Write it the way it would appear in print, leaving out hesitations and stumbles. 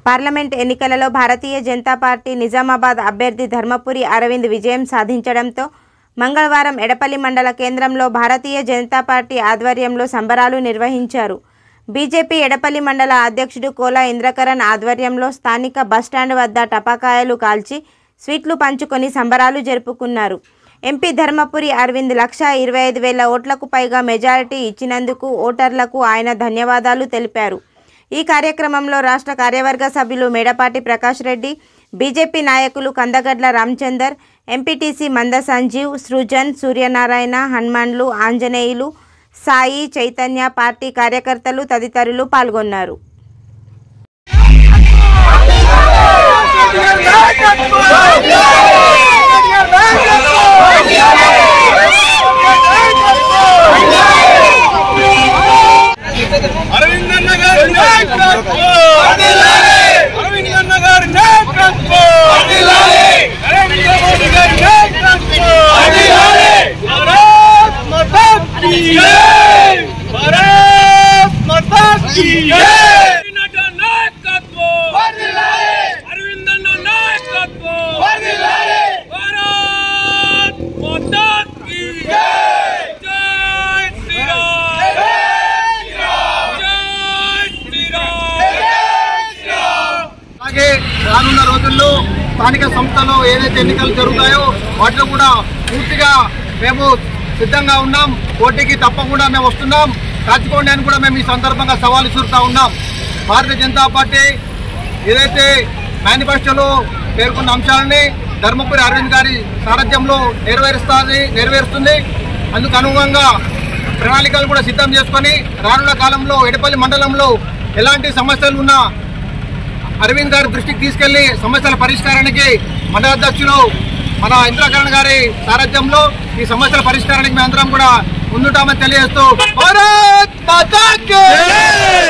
Parliament ఎన్నికలలో Bharatiya Janata party Nizamabad అభ్యర్థి ధర్మపురి అరవింద్ విజయం సాధించడంతో మంగళవారం ఎడపల్లి మండల కేంద్రంలో భారతీయ జనతా పార్టీ ఆధ్వర్యంలో సంబరాలు నిర్వహించారు. బీజేపీ ఎడపల్లి మండల అధ్యక్షుడు కోలా ఇంద్రకరణ్ ఆధ్వర్యంలో స్థానిక బస్టాండ్ వద్ద టపాకాయలు కాల్చి స్వీట్లు పంచుకొని సంబరాలు జరుపుకున్నారు. ఎంపీ ధర్మపురి అరవింద్ 1,25,000 ఓట్లకు పైగా మెజారిటీ ఇచ్చినందుకు ఓటర్లకు ఆయన ధన్యవాదాలు తెలిపారు. ఈ కార్యక్రమంలో రాష్ట్ర కార్యవర్గ సభ్యులు మేడపాటి ప్రకాష్ రెడ్డి, బీజేపీ నాయకులు కందగడ్ల రామచందర్, ఎంపీటీసీ మంద సంజీవ్, సృజన్, సూర్యనారాయణ, హనుమాన్లు, ఆంజనేయులు, సాయి, చైతన్య, పార్టీ కార్యకర్తలు తదితరులు పాల్గొన్నారు. రానున్న రోజుల్లో స్థానిక సంస్థలో ఏదైతే ఎన్నికలు జరుగుతాయో వాటిలో కూడా పూర్తిగా మేము సిద్ధంగా ఉన్నాం. పోటీకి తప్పకుండా మేము వస్తున్నాం. రాజకోండి అని కూడా మేము ఈ సందర్భంగా సవాలు విసురుతా ఉన్నాం. భారతీయ జనతా పార్టీ ఏదైతే మేనిఫెస్టోలో పేర్కొన్న అంశాలని ధర్మపురి అరవింద్ గారి సారథ్యంలో నెరవేరుస్తుంది. అందుకు అనుగుణంగా ప్రణాళికలు కూడా సిద్ధం చేసుకొని రానున్న కాలంలో ఎడపల్లి మండలంలో ఎలాంటి సమస్యలు ఉన్నా అరవింద్ గారి దృష్టికి తీసుకెళ్లి సమస్యల పరిష్కారానికి మండల అధ్యక్షులు మన ఇంద్రకరణ్ గారి సారథ్యంలో ఈ సమస్యల పరిష్కారానికి మేమందరం కూడా ముందుంటామని తెలియజేస్తూ భారత్ మాతా కీ జై.